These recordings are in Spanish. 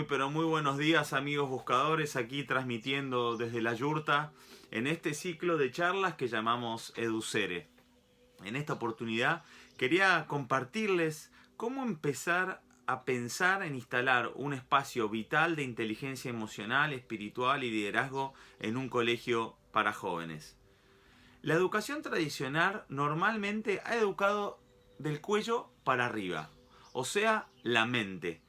pero muy buenos días, amigos buscadores, aquí transmitiendo desde la yurta en este ciclo de charlas que llamamos Educere. En esta oportunidad quería compartirles cómo empezar a pensar en instalar un espacio vital de inteligencia emocional, espiritual y liderazgo en un colegio para jóvenes. La educación tradicional normalmente ha educado del cuello para arriba, o sea, la mente.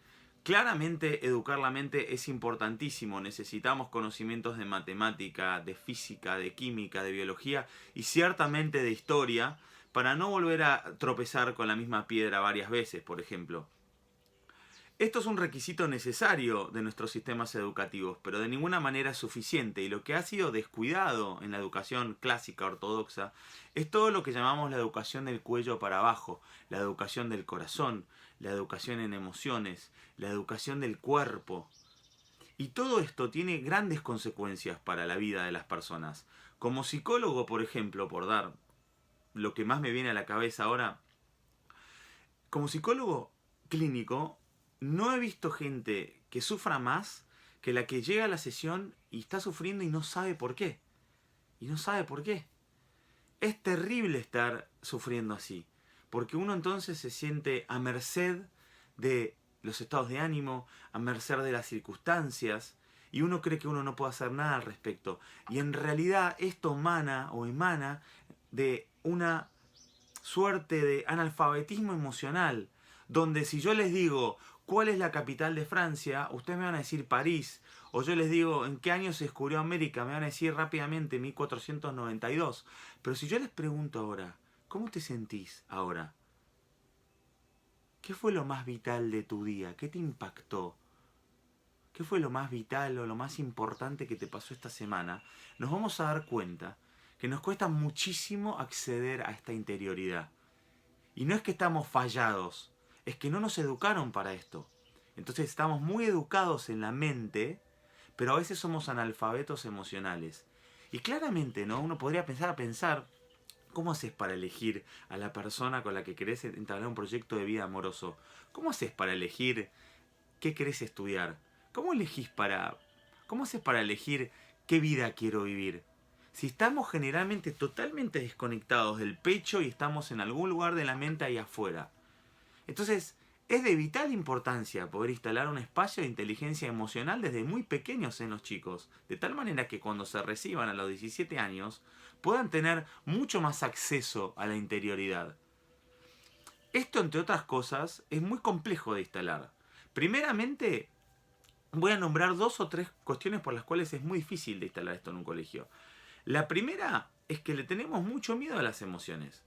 Claramente educar la mente es importantísimo, necesitamos conocimientos de matemática, de física, de química, de biología y ciertamente de historia para no volver a tropezar con la misma piedra varias veces, por ejemplo. Esto es un requisito necesario de nuestros sistemas educativos, pero de ninguna manera es suficiente, y lo que ha sido descuidado en la educación clásica ortodoxa es todo lo que llamamos la educación del cuello para abajo, la educación del corazón, la educación en emociones, la educación del cuerpo. Y todo esto tiene grandes consecuencias para la vida de las personas. Como psicólogo, por ejemplo, por dar lo que más me viene a la cabeza ahora, como psicólogo clínico, no he visto gente que sufra más que la que llega a la sesión y está sufriendo y no sabe por qué. Y no sabe por qué. Es terrible estar sufriendo así, porque uno entonces se siente a merced de los estados de ánimo, a merced de las circunstancias, y uno cree que uno no puede hacer nada al respecto. Y en realidad esto emana de una suerte de analfabetismo emocional, donde si yo les digo cuál es la capital de Francia, ustedes me van a decir París, o yo les digo en qué año se descubrió América, me van a decir rápidamente 1492. Pero si yo les pregunto ahora, ¿cómo te sentís ahora? ¿Qué fue lo más vital de tu día? ¿Qué te impactó? ¿Qué fue lo más vital o lo más importante que te pasó esta semana? Nos vamos a dar cuenta que nos cuesta muchísimo acceder a esta interioridad. Y no es que estamos fallados, es que no nos educaron para esto. Entonces estamos muy educados en la mente, pero a veces somos analfabetos emocionales. Y claramente, ¿no? Uno podría pensar, ¿cómo haces para elegir a la persona con la que querés entablar un proyecto de vida amoroso? ¿Cómo haces para elegir qué querés estudiar? ¿Cómo haces para elegir qué vida quiero vivir? Si estamos generalmente totalmente desconectados del pecho y estamos en algún lugar de la mente ahí afuera. Entonces, es de vital importancia poder instalar un espacio de inteligencia emocional desde muy pequeños en los chicos, de tal manera que cuando se reciban a los 17 años puedan tener mucho más acceso a la interioridad. Esto, entre otras cosas, es muy complejo de instalar. Primeramente, voy a nombrar 2 o 3 cuestiones por las cuales es muy difícil de instalar esto en un colegio. La primera es que le tenemos mucho miedo a las emociones.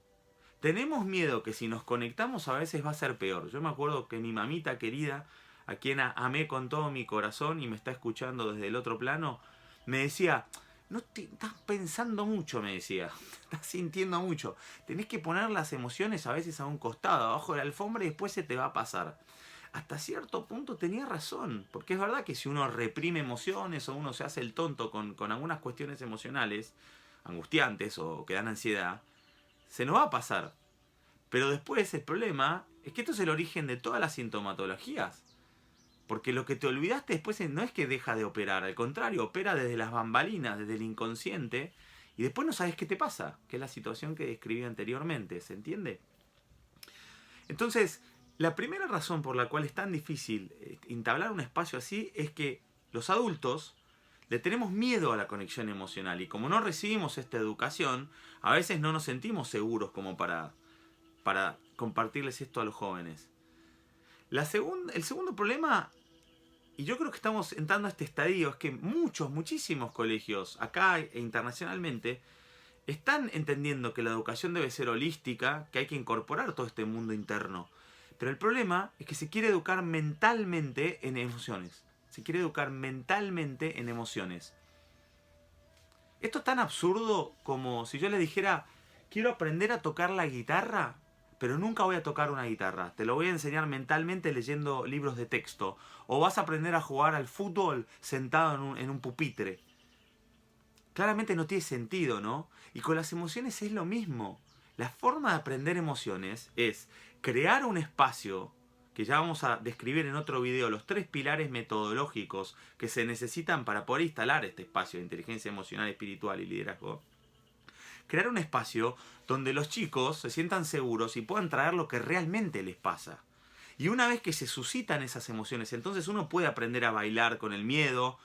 Tenemos miedo que si nos conectamos a veces va a ser peor. Yo me acuerdo que mi mamita querida, a quien amé con todo mi corazón y me está escuchando desde el otro plano, me decía, no te estás pensando mucho, me decía, estás sintiendo mucho. Tenés que poner las emociones a veces a un costado, abajo de la alfombra, y después se te va a pasar. Hasta cierto punto tenía razón, porque es verdad que si uno reprime emociones o uno se hace el tonto con algunas cuestiones emocionales, angustiantes o que dan ansiedad, se nos va a pasar. Pero después el problema es que esto es el origen de todas las sintomatologías. Porque lo que te olvidaste después no es que deja de operar, al contrario, opera desde las bambalinas, desde el inconsciente, y después no sabes qué te pasa, que es la situación que describí anteriormente, ¿se entiende? Entonces, la primera razón por la cual es tan difícil entablar un espacio así es que los adultos le tenemos miedo a la conexión emocional, y como no recibimos esta educación, a veces no nos sentimos seguros como para compartirles esto a los jóvenes. El segundo problema, y yo creo que estamos entrando a este estadio, es que muchísimos colegios, acá e internacionalmente, están entendiendo que la educación debe ser holística, que hay que incorporar todo este mundo interno. Pero el problema es que se quiere educar mentalmente en emociones. Se quiere educar mentalmente en emociones. Esto es tan absurdo como si yo le dijera, quiero aprender a tocar la guitarra, pero nunca voy a tocar una guitarra. Te lo voy a enseñar mentalmente leyendo libros de texto. O vas a aprender a jugar al fútbol sentado en un pupitre. Claramente no tiene sentido, ¿no? Y con las emociones es lo mismo. La forma de aprender emociones es crear un espacio que ya vamos a describir en otro video, los 3 pilares metodológicos que se necesitan para poder instalar este espacio de inteligencia emocional, espiritual y liderazgo. Crear un espacio donde los chicos se sientan seguros y puedan traer lo que realmente les pasa. Y una vez que se suscitan esas emociones, entonces uno puede aprender a bailar con el miedo,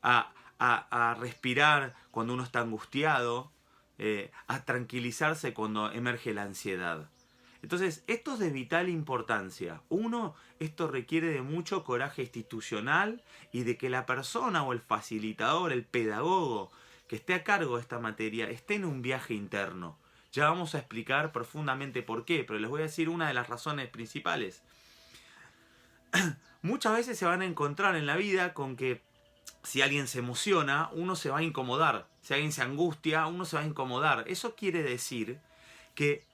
a respirar cuando uno está angustiado, a tranquilizarse cuando emerge la ansiedad. Entonces, esto es de vital importancia. Uno, esto requiere de mucho coraje institucional y de que la persona o el facilitador, el pedagogo que esté a cargo de esta materia, esté en un viaje interno. Ya vamos a explicar profundamente por qué, pero les voy a decir una de las razones principales. Muchas veces se van a encontrar en la vida con que si alguien se emociona, uno se va a incomodar. Si alguien se angustia, uno se va a incomodar. Eso quiere decir que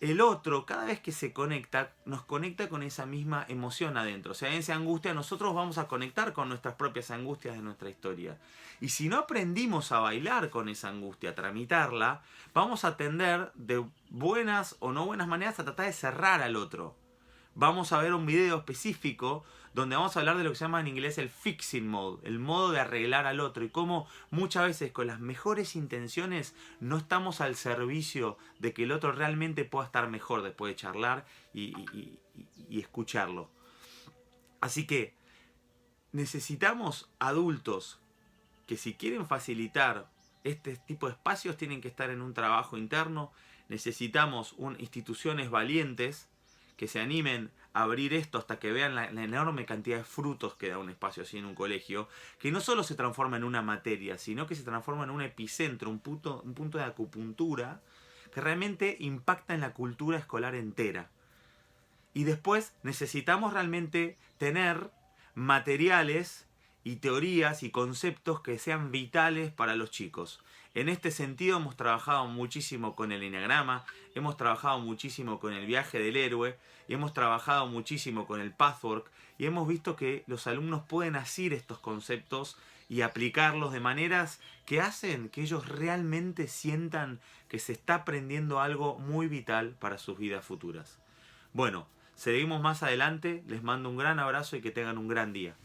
el otro, cada vez que se conecta, nos conecta con esa misma emoción adentro. Si alguien se angustia, nosotros vamos a conectar con nuestras propias angustias de nuestra historia. Y si no aprendimos a bailar con esa angustia, a tramitarla, vamos a tender de buenas o no buenas maneras a tratar de cerrar al otro. Vamos a ver un video específico donde vamos a hablar de lo que se llama en inglés el fixing mode, el modo de arreglar al otro, y cómo muchas veces con las mejores intenciones no estamos al servicio de que el otro realmente pueda estar mejor después de charlar y escucharlo. Así que necesitamos adultos que, si quieren facilitar este tipo de espacios, tienen que estar en un trabajo interno. Necesitamos instituciones valientes que se animen a abrir esto hasta que vean la enorme cantidad de frutos que da un espacio así en un colegio, que no solo se transforma en una materia, sino que se transforma en un epicentro, un punto de acupuntura que realmente impacta en la cultura escolar entera. Y después necesitamos realmente tener materiales y teorías y conceptos que sean vitales para los chicos. En este sentido hemos trabajado muchísimo con el Enneagrama, hemos trabajado muchísimo con el viaje del héroe, y hemos trabajado muchísimo con el Pathwork, y hemos visto que los alumnos pueden asir estos conceptos y aplicarlos de maneras que hacen que ellos realmente sientan que se está aprendiendo algo muy vital para sus vidas futuras. Bueno, seguimos más adelante, les mando un gran abrazo y que tengan un gran día.